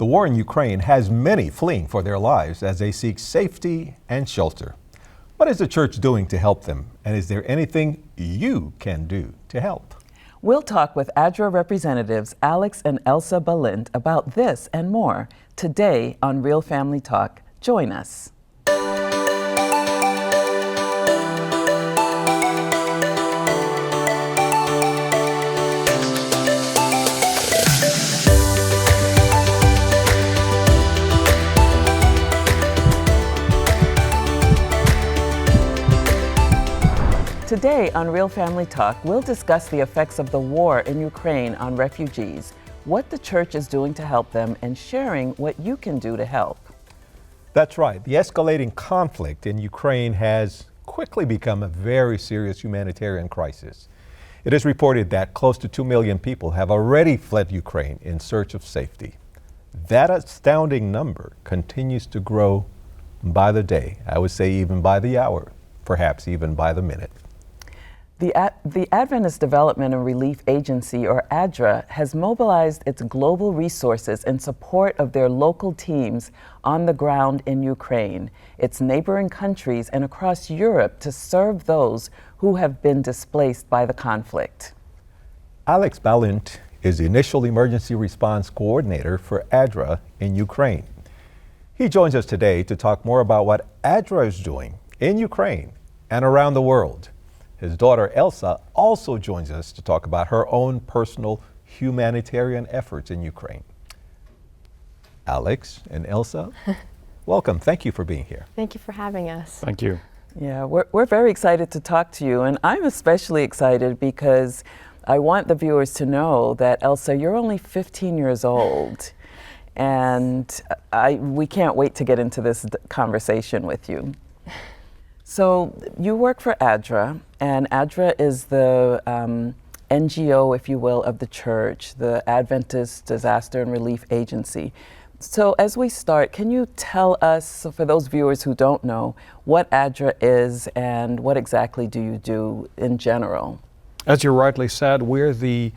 The war in Ukraine has many fleeing for their lives as they seek safety and shelter. What is the church doing to help them? And is there anything you can do to help? We'll talk with ADRA representatives Alex and Elsa Balint about this and more today on Real Family Talk. Join us. Today on Real Family Talk, we'll discuss the effects of the war in Ukraine on refugees, what the church is doing to help them, and sharing what you can do to help. That's right. The escalating conflict in Ukraine has quickly become a very serious humanitarian crisis. It is reported that close to 2 million people have already fled Ukraine in search of safety. That astounding number continues to grow by the day, I would say even by the hour, perhaps even by the minute. The Adventist Development and Relief Agency, or ADRA, has mobilized its global resources in support of their local teams on the ground in Ukraine, its neighboring countries, and across Europe to serve those who have been displaced by the conflict. Alex Balint is the Initial Emergency Response Coordinator for ADRA in Ukraine. He joins us today to talk more about what ADRA is doing in Ukraine and around the world. His daughter Elsa also joins us to talk about her own personal humanitarian efforts in Ukraine. Alex and Elsa, welcome. Thank you for being here. Thank you for having us. Thank you. Yeah, we're very excited to talk to you, and I'm especially excited because I want the viewers to know that, Elsa, you're only 15 years old, and we can't wait to get into this conversation with you. So you work for ADRA, and ADRA is the NGO, if you will, of the church, the Adventist Disaster and Relief Agency. So as we start, can you tell us, for those viewers who don't know, what ADRA is and what exactly do you do in general? As you rightly said, we're the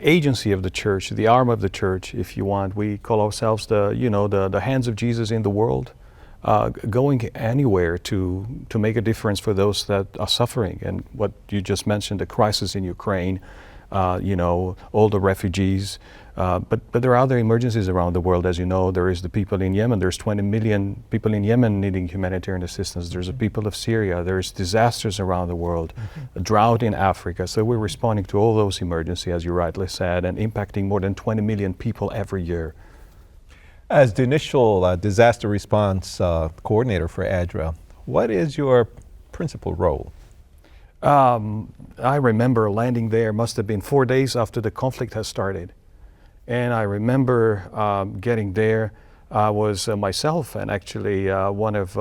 agency of the church, the arm of the church, if you want. We call ourselves the hands of Jesus in the world. Going anywhere to make a difference for those that are suffering. And what you just mentioned, the crisis in Ukraine, all the refugees, but there are other emergencies around the world. As you know, there is the people in Yemen. There's 20 million people in Yemen needing humanitarian assistance. There's the people of Syria. There's disasters around the world, a drought in Africa. So we're responding to all those emergencies, as you rightly said, and impacting more than 20 million people every year. As the initial disaster response coordinator for ADRA, what is your principal role? I remember landing there, must have been 4 days after the conflict has started. And I remember getting there. I was myself and actually one of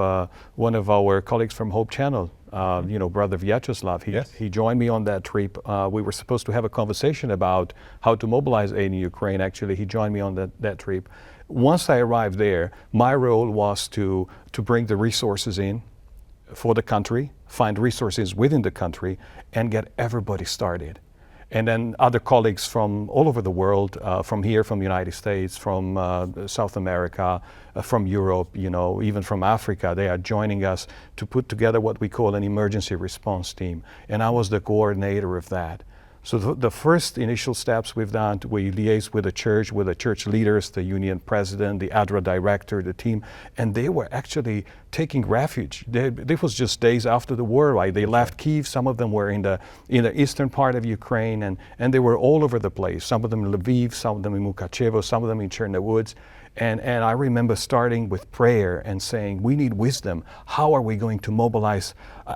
our colleagues from Hope Channel, Brother Vyacheslav. He joined me on that trip. We were supposed to have a conversation about how to mobilize aid in Ukraine. Actually, he joined me on that trip. Once I arrived there, my role was to bring the resources in for the country, find resources within the country, and get everybody started. And then other colleagues from all over the world, from here, from the United States, from South America, from Europe, even from Africa, they are joining us to put together what we call an emergency response team. And I was the coordinator of that. So the first initial steps we've done, we liaised with the church leaders, the union president, the ADRA director, the team, and they were actually taking refuge. This was just days after the war, right? They left Kyiv, some of them were in the eastern part of Ukraine, and they were all over the place. Some of them in Lviv, some of them in Mukachevo, some of them in Chernowoods. And I remember starting with prayer and saying, we need wisdom. How are we going to mobilize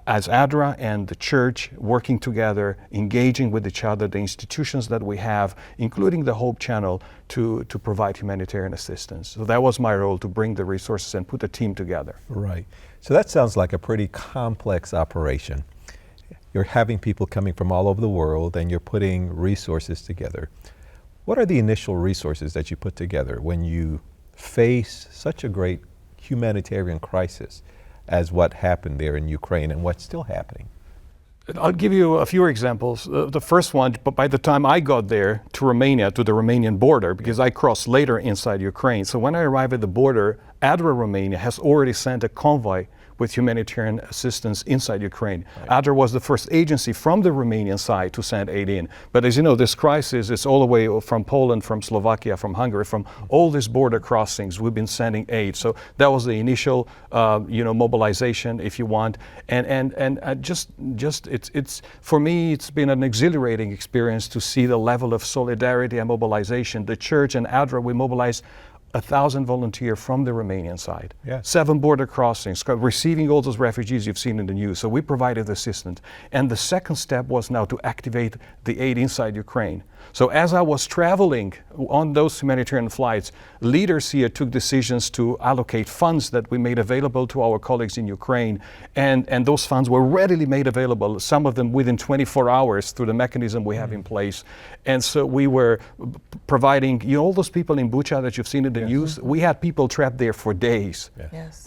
as ADRA and the church working together, engaging with each other, the institutions that we have, including the Hope Channel, to provide humanitarian assistance. So that was my role, to bring the resources and put a team together. Right. So that sounds like a pretty complex operation. You're having people coming from all over the world and you're putting resources together. What are the initial resources that you put together when you face such a great humanitarian crisis as what happened there in Ukraine and what's still happening? I'll give you a few examples. The first one, but by the time I got there to Romania, to the Romanian border, because I crossed later inside Ukraine. So when I arrived at the border, ADRA Romania has already sent a convoy with humanitarian assistance inside Ukraine. Right. ADRA was the first agency from the Romanian side to send aid in. But as you know, this crisis is all the way from Poland, from Slovakia, from Hungary, from all these border crossings. We've been sending aid. So that was the initial, mobilization, if you want. And it's for me, it's been an exhilarating experience to see the level of solidarity and mobilization. The church and ADRA, we mobilized 1,000 volunteers from the Romanian side. Yes. 7 border crossings, receiving all those refugees you've seen in the news. So we provided assistance. And the second step was now to activate the aid inside Ukraine. So as I was traveling on those humanitarian flights, leaders here took decisions to allocate funds that we made available to our colleagues in Ukraine. And those funds were readily made available, some of them within 24 hours through the mechanism we have in place. And so we were providing, all those people in Bucha that you've seen in the news, we had people trapped there for days. Yes.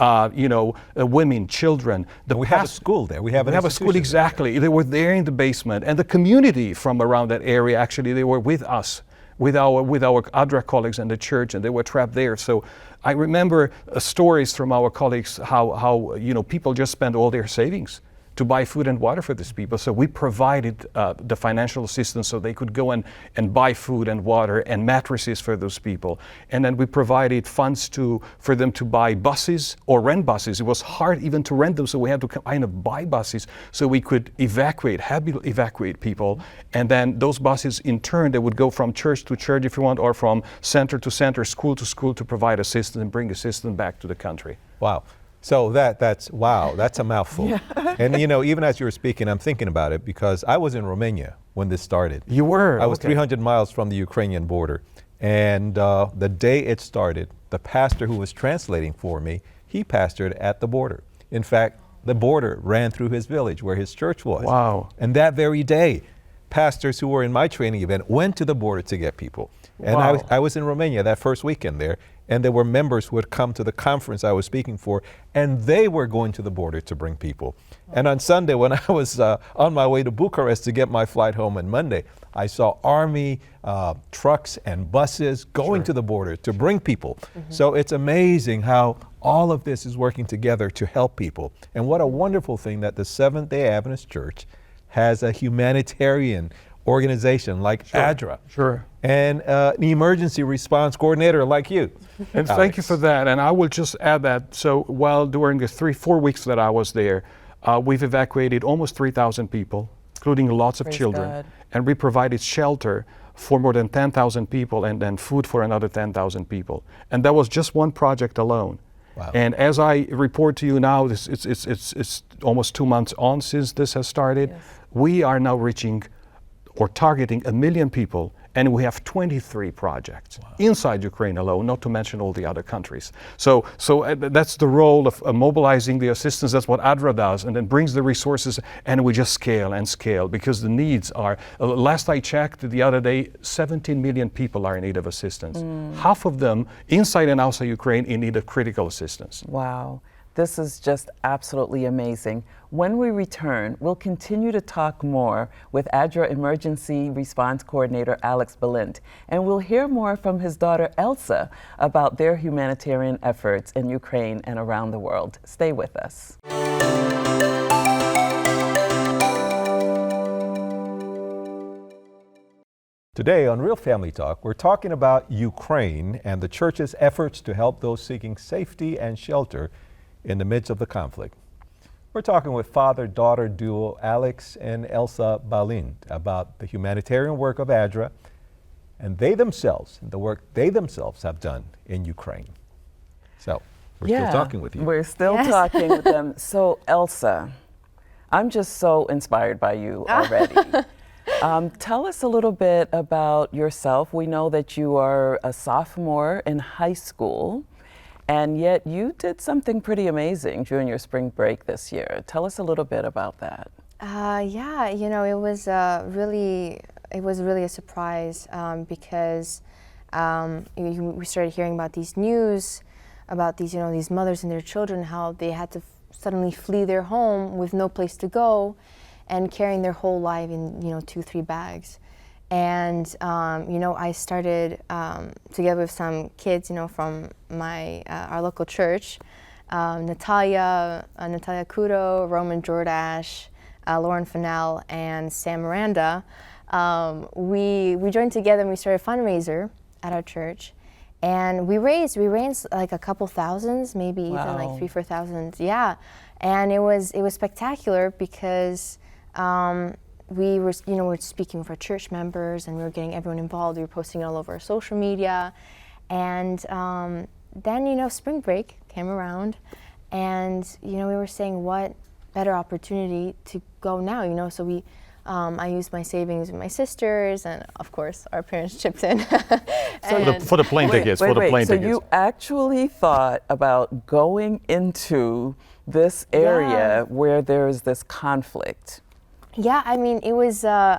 Women, children. We have a school there. We have a school, exactly. They were there in the basement. And the community from around that area, actually, they were with us, with our ADRA colleagues and the church, and they were trapped there. So I remember stories from our colleagues how people just spend all their savings to buy food and water for these people. So we provided the financial assistance so they could go and buy food and water and mattresses for those people. And then we provided funds for them to buy buses or rent buses. It was hard even to rent them, so we had to kind of buy buses so we could evacuate people. And then those buses, in turn, they would go from church to church, if you want, or from center to center, school to school, to provide assistance and bring assistance back to the country. Wow. So that's a mouthful. Yeah. And even as you were speaking, I'm thinking about it because I was in Romania when this started. You were? I was 300 miles from the Ukrainian border. And the day it started, the pastor who was translating for me, he pastored at the border. In fact, the border ran through his village where his church was. Wow. And that very day, pastors who were in my training event went to the border to get people. And wow. I was in Romania that first weekend there, and there were members who had come to the conference I was speaking for, and they were going to the border to bring people. And on Sunday, when I was on my way to Bucharest to get my flight home on Monday, I saw Army trucks and buses going to the border to bring people. Mm-hmm. So it's amazing how all of this is working together to help people. And what a wonderful thing that the Seventh-day Adventist Church has a humanitarian organization like ADRA. Sure. And an emergency response coordinator like you. And thank you for that. And I will just add that, so while during the 3-4 weeks that I was there, we've evacuated almost 3,000 people, including lots of children. God. And we provided shelter for more than 10,000 people and then food for another 10,000 people. And that was just one project alone. Wow. And as I report to you now, it's almost 2 months on since this has started. Yes. We are now reaching or targeting 1 million people, and we have 23 projects inside Ukraine alone, not to mention all the other countries. So that's the role of mobilizing the assistance. That's what ADRA does, and then brings the resources, and we just scale and scale because the needs are, last I checked the other day, 17 million people are in need of assistance. Half of them inside and outside Ukraine in need of critical assistance. Wow. This is just absolutely amazing. When we return, we'll continue to talk more with ADRA Emergency Response Coordinator Alex Balint, and we'll hear more from his daughter Elsa about their humanitarian efforts in Ukraine and around the world. Stay with us. Today on Real Family Talk, we're talking about Ukraine and the church's efforts to help those seeking safety and shelter in the midst of the conflict. We're talking with father-daughter duo Alex and Elsa Balint about the humanitarian work of ADRA and the work they themselves have done in Ukraine. So, we're still talking with you. We're still talking with them. So, Elsa, I'm just so inspired by you already. Tell us a little bit about yourself. We know that you are a sophomore in high school. And yet you did something pretty amazing during your spring break this year. Tell us a little bit about that. Yeah, it was really a surprise because we started hearing about these news about these mothers and their children, how they had to suddenly flee their home with no place to go. and carrying their whole life in 2-3 bags. And I started together with some kids from our local church, Natalia Kudo, Roman Jordash, Lauren Fennell, and Sam Miranda. We joined together and we started a fundraiser at our church, and we raised like a couple thousands, maybe even like 3,000-4,000. Yeah, and it was spectacular because we were speaking with our church members, and we were getting everyone involved. We were posting it all over our social media, and then spring break came around, and we were saying, what better opportunity to go now? So we. I used my savings with my sisters, and of course our parents chipped in. For the plane tickets. So you actually thought about going into this area where there's this conflict? Yeah, I mean, it was, I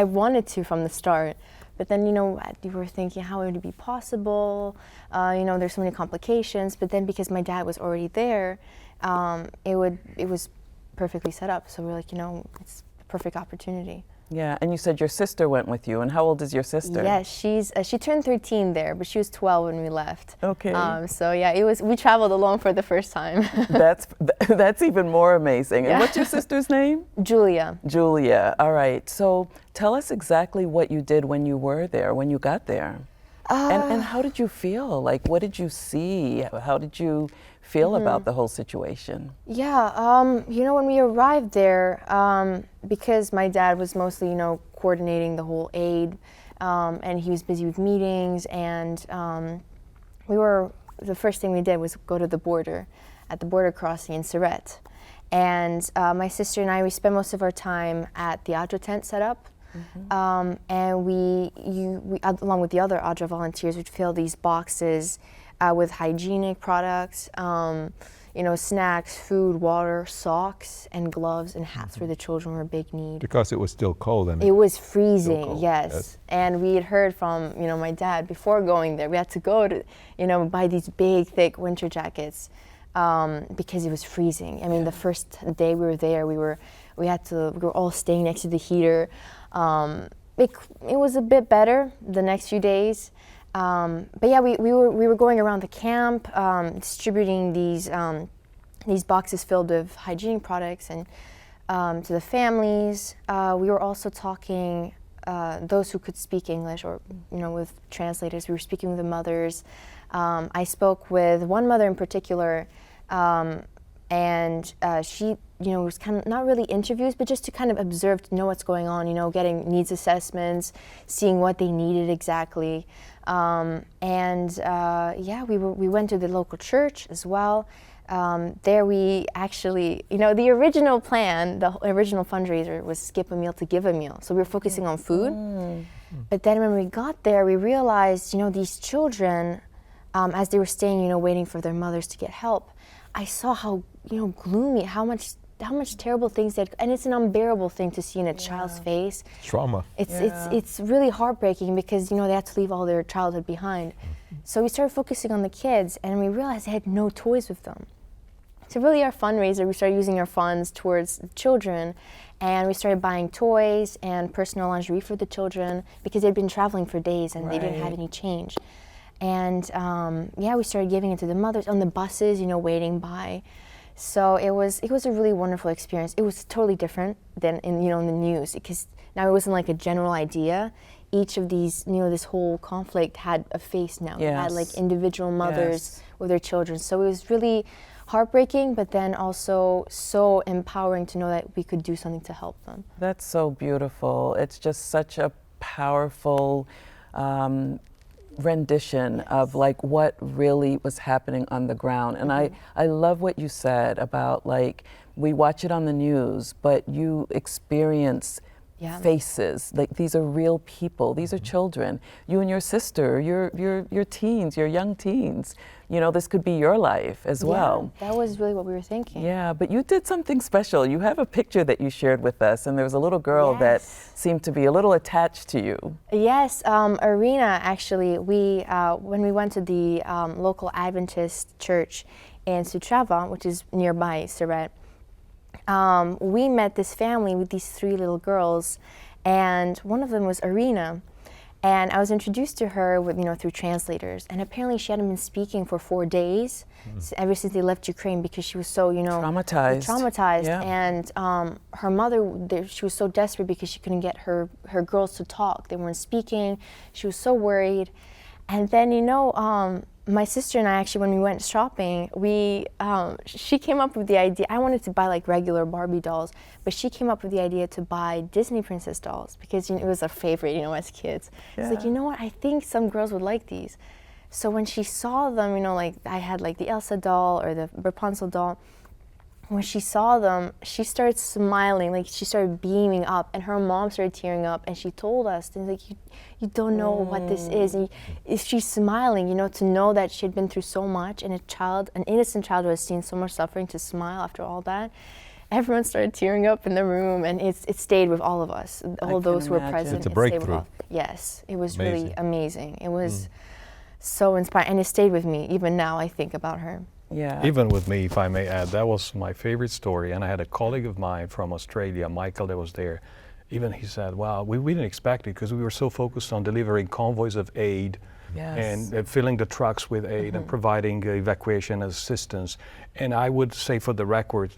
wanted to from the start, but then, you were thinking, how would it be possible? There's so many complications, but then because my dad was already there, it was perfectly set up. So we're like, it's perfect opportunity. Yeah, and you said your sister went with you, and how old is your sister? Yeah, she turned 13 there, but she was 12 when we left. Okay. So yeah, we traveled alone for the first time. That's even more amazing. And what's your sister's name? Julia. Julia. All right. So tell us exactly what you did when you were there, when you got there. And how did you feel? Like, what did you see? How did you feel about the whole situation? Yeah, when we arrived there, because my dad was mostly, coordinating the whole aid, and he was busy with meetings, and the first thing we did was go to the border, at the border crossing in Siret. And my sister and I, we spent most of our time at the ADRA tent set up. And we, along with the other ADRA volunteers, would fill these boxes with hygienic products, snacks, food, water, socks, and gloves and hats for the children were a big need. Because it was still cold. It was freezing, cold, yes. And we had heard from, my dad before going there, we had to go to, buy these big, thick winter jackets because it was freezing. I mean, the first day we were there, we were all staying next to the heater. It was a bit better the next few days. But yeah, we were going around the camp, distributing these boxes filled with hygienic products and to the families. We were also talking those who could speak English, or with translators. We were speaking with the mothers. I spoke with one mother in particular, and she was kind of not really interviews, but just to kind of observe, to know what's going on, getting needs assessments, seeing what they needed exactly. We went to the local church as well. There we actually, the original plan, the original fundraiser was skip a meal to give a meal. So we were focusing on food. But then when we got there, we realized, these children, as they were staying, waiting for their mothers to get help, I saw how, gloomy, how much terrible things and it's an unbearable thing to see in a child's face. Trauma. It's really heartbreaking because they had to leave all their childhood behind. So we started focusing on the kids, and we realized they had no toys with them. So really our fundraiser, we started using our funds towards the children, and we started buying toys and personal lingerie for the children because they'd been traveling for days and they didn't have any change. And we started giving it to the mothers on the buses, waiting by. So it was a really wonderful experience. It was totally different than in the news, because now it wasn't like a general idea. Each of these, this whole conflict had a face now. It had like individual mothers with their children. So it was really heartbreaking, but then also so empowering to know that we could do something to help them. That's so beautiful. It's just such a powerful rendition of like what really was happening on the ground. And I love what you said about, like, we watch it on the news, but you experience faces. Like, these are real people. These are children. You and your sister, your teens, your young teens. This could be your life as well. That was really what we were thinking. Yeah, but you did something special. You have a picture that you shared with us, and there was a little girl that seemed to be a little attached to you. Yes, Arena, actually, when we went to the local Adventist church in Sutrava, which is nearby Siret, we met this family with these 3 little girls, and one of them was Arena. And I was introduced to her with, through translators. And apparently she hadn't been speaking for 4 days ever since they left Ukraine, because she was so, traumatized. Yeah. And her mother, she was so desperate because she couldn't get her girls to talk. They weren't speaking. She was so worried. And then, my sister and I actually, when we went shopping, she came up with the idea. I wanted to buy like regular Barbie dolls, but she came up with the idea to buy Disney princess dolls because it was our favorite, as kids. Yeah. It's like, you know what? I think some girls would like these. So when she saw them, like I had like the Elsa doll or the Rapunzel doll. When she saw them, she started smiling, like she started beaming up, and her mom started tearing up, and she told us, like, you don't know what this is. And if she's smiling, to know that she had been through so much, and an innocent child who has seen so much suffering, to smile after all that. Everyone started tearing up in the room, and it stayed with all of us, all those who were present. It's a it stayed with breakthrough. all. Yes, it was Amazing. really amazing. It was so inspiring, and it stayed with me. Even now, I think about her. Yeah. Even with me, if I may add, that was my favorite story. And I had a colleague of mine from Australia, Michael, that was there. Even he said, wow, we didn't expect it because we were so focused on delivering convoys of aid and filling the trucks with aid and providing evacuation assistance. And I would say, for the record,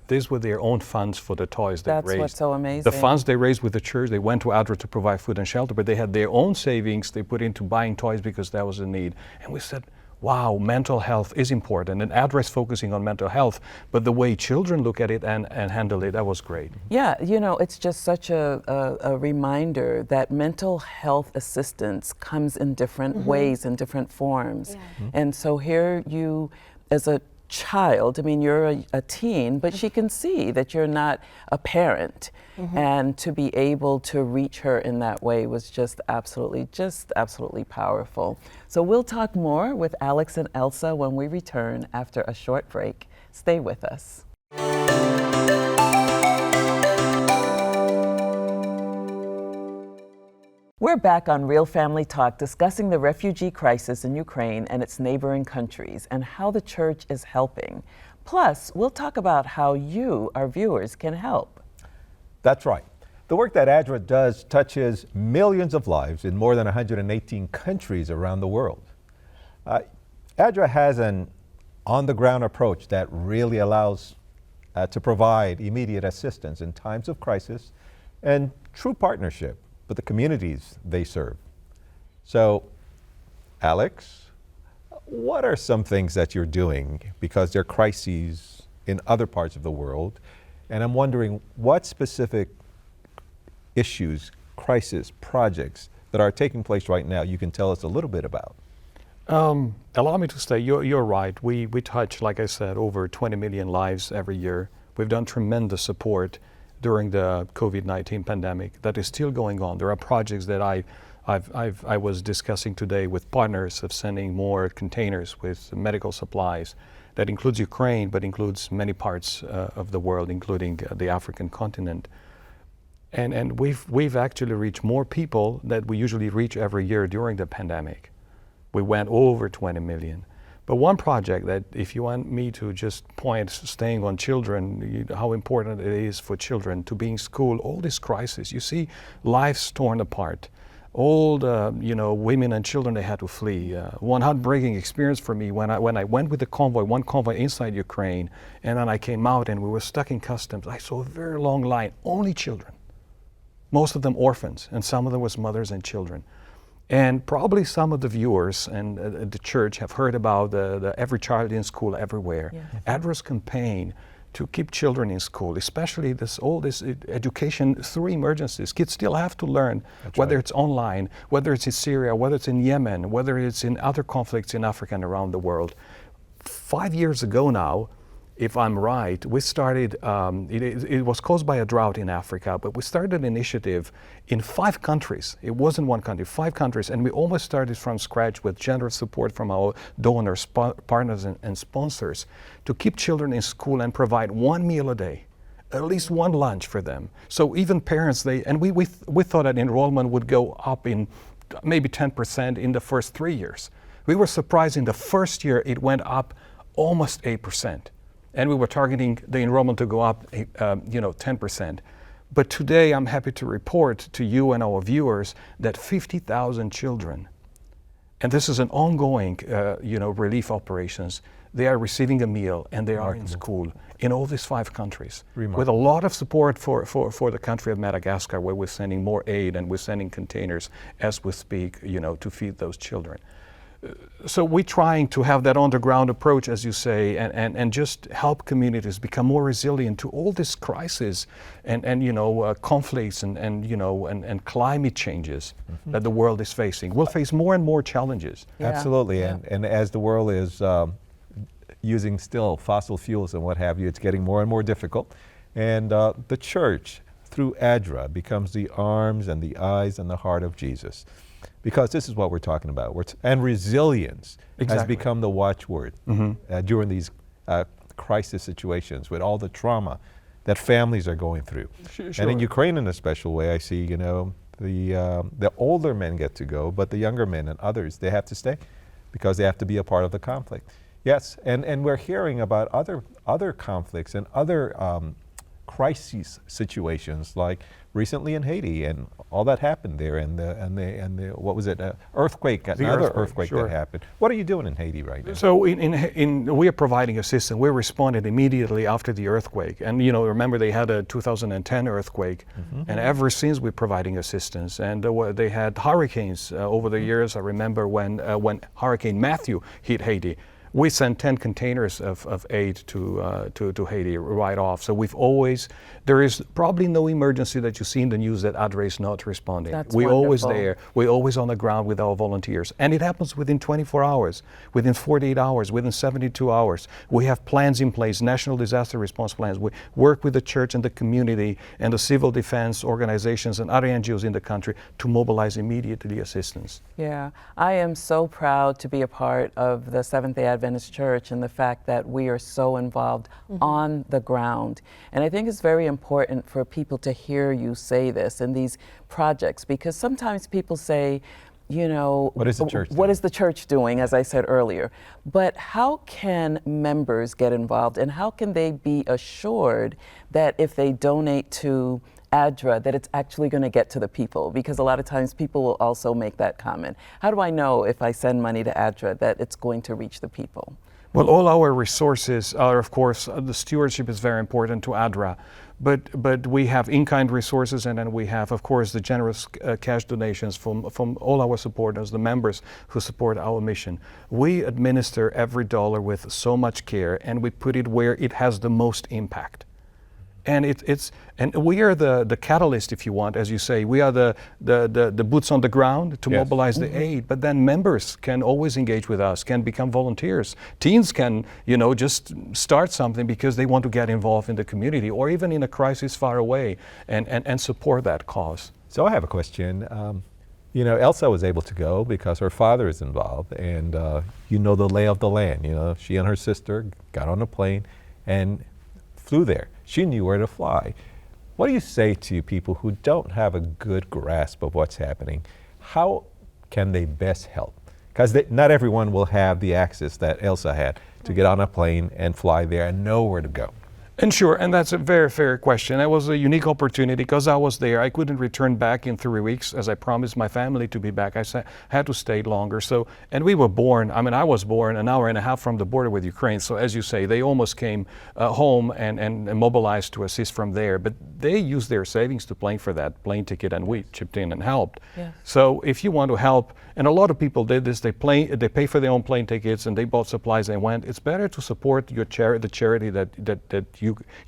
these were their own funds for the toys they raised. That's what's so amazing. The funds they raised with the church, they went to ADRA to provide food and shelter, but they had their own savings they put into buying toys because that was a need. And we said, wow, mental health is important, and ADRA is focusing on mental health, but the way children look at it and handle it, that was great. Yeah, it's just such a reminder that mental health assistance comes in different ways, in different forms. Yeah. And so here you, as a child, you're a teen, but she can see that you're not a parent. And to be able to reach her in that way was just absolutely powerful. So we'll talk more with Alex and Elsa when we return after a short break. Stay with us. We're back on Real Family Talk, discussing the refugee crisis in Ukraine and its neighboring countries and how the church is helping. Plus, we'll talk about how you, our viewers, can help. That's right. The work that ADRA does touches millions of lives in more than 118 countries around the world. ADRA has an on-the-ground approach that really allows to provide immediate assistance in times of crisis and true partnership with the communities they serve. So, Alex, what are some things that you're doing, because there are crises in other parts of the world, and I'm wondering what specific issues, crisis, projects that are taking place right now you can tell us a little bit about? Allow me to say, you're right. We touch, like I said, over 20 million lives every year. We've done tremendous support during the COVID-19 pandemic that is still going on. There are projects that I was discussing today with partners of sending more containers with medical supplies. That includes Ukraine, but includes many parts of the world, including the African continent. And we've actually reached more people that we usually reach every year during the pandemic. We went over 20 million. But one project that, if you want me to just point, staying on children, how important it is for children to be in school, all this crisis, you see lives torn apart. All the women and children, they had to flee. One heartbreaking experience for me when I went with the convoy, one convoy inside Ukraine, and then I came out and we were stuck in customs. I saw a very long line, only children. Most of them orphans, and some of them was mothers and children. And probably some of the viewers and the church have heard about the Every Child in School Everywhere. Yeah. ADRA's campaign to keep children in school, especially this education through emergencies. Kids still have to learn, whether it's online, whether it's in Syria, whether it's in Yemen, whether it's in other conflicts in Africa and around the world. 5 years ago now, if I'm right, we started, it was caused by a drought in Africa, but we started an initiative in 5 countries. It wasn't one country, 5 countries, and we almost started from scratch with generous support from our donors, partners, and sponsors to keep children in school and provide 1 meal a day, at least 1 lunch for them. So even parents, we thought that enrollment would go up in maybe 10% in the first 3 years. We were surprised in the first year it went up almost 8%. and we were targeting the enrollment to go up, 10%. But today, I'm happy to report to you and our viewers that 50,000 children, and this is an ongoing, relief operations. They are receiving a meal and they are in school in all these 5 countries. Remarkable. With a lot of support for the country of Madagascar, where we're sending more aid and we're sending containers as we speak, to feed those children. So we're trying to have that on-the-ground approach, as you say, and just help communities become more resilient to all this crisis and conflicts and climate changes that the world is facing. We'll face more and more challenges. Yeah. Absolutely, Yeah. and as the world is using still fossil fuels and what have you, it's getting more and more difficult. And the church, through ADRA, becomes the arms and the eyes and the heart of Jesus. Because this is what we're talking about. And resilience has Exactly. become the watchword during these crisis situations with all the trauma that families are going through. Sure. And in Ukraine, in a special way, I see, the older men get to go, but the younger men and others, they have to stay because they have to be a part of the conflict. Yes, and we're hearing about other conflicts and other crisis situations, like recently in Haiti, and all that happened there, and the what was it? Earthquake, another earthquake sure. that happened. What are you doing in Haiti right now? So we are providing assistance. We responded immediately after the earthquake, and remember they had a 2010 earthquake, and ever since we're providing assistance. And they had hurricanes over the years. I remember when Hurricane Matthew hit Haiti. We sent 10 containers of aid to Haiti right off. So there is probably no emergency that you see in the news that ADRA is not responding. That's We're always wonderful. there. We're always on the ground with our volunteers. And it happens within 24 hours, within 48 hours, within 72 hours. We have plans in place, national disaster response plans. We work with the church and the community and the civil defense organizations and other NGOs in the country to mobilize immediately assistance. Yeah, I am so proud to be a part of the Seventh-day Adventist Church and the fact that we are so involved on the ground. And I think it's very important for people to hear you say this in these projects, because sometimes people say, What is the church what doing? is the church doing, as I said earlier. But how can members get involved, and how can they be assured that if they donate to ADRA, that it's actually going to get to the people? Because a lot of times people will also make that comment. How do I know if I send money to ADRA that it's going to reach the people? Well, all our resources are, of course, the stewardship is very important to ADRA, but we have in-kind resources, and then we have, of course, the generous cash donations from all our supporters, the members who support our mission. We administer every dollar with so much care, and we put it where it has the most impact. And and we are the catalyst, if you want, as you say. We are the boots on the ground to Yes. mobilize the aid. But then members can always engage with us, can become volunteers. Teens can, just start something because they want to get involved in the community, or even in a crisis far away, and support that cause. So I have a question. Elsa was able to go because her father is involved, and the lay of the land. She and her sister got on a plane and flew there. She knew where to fly. What do you say to people who don't have a good grasp of what's happening? How can they best help? Because not everyone will have the access that Elsa had to get on a plane and fly there and know where to go. And sure, and that's a very fair question. That was a unique opportunity because I was there. I couldn't return back in 3 weeks as I promised my family to be back. I had to stay longer. And we were born, I was born an hour and a half from the border with Ukraine. So as you say, they almost came home and mobilized to assist from there. But they used their savings to pay for that plane ticket, and we chipped in and helped. Yeah. So if you want to help, and a lot of people did this, they pay for their own plane tickets and they bought supplies and went. It's better to support the charity that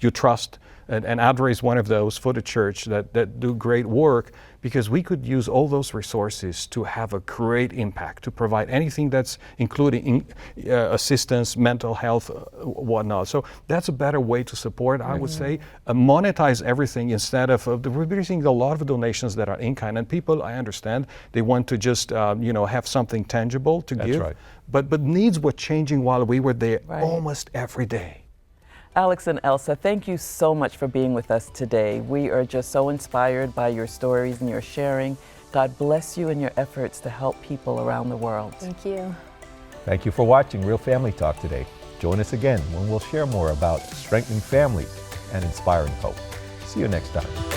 you trust, and ADRA is one of those for the church that do great work, because we could use all those resources to have a great impact, to provide anything that's including assistance, mental health, whatnot. So that's a better way to support, I would say. Monetize everything instead of we're receiving a lot of donations that are in-kind, and people, I understand, they want to just have something tangible to give. right. But needs were changing while we were there Right. almost every day. Alex and Elsa, thank you so much for being with us today. We are just so inspired by your stories and your sharing. God bless you in your efforts to help people around the world. Thank you. Thank you for watching Real Family Talk today. Join us again when we'll share more about strengthening families and inspiring hope. See you next time.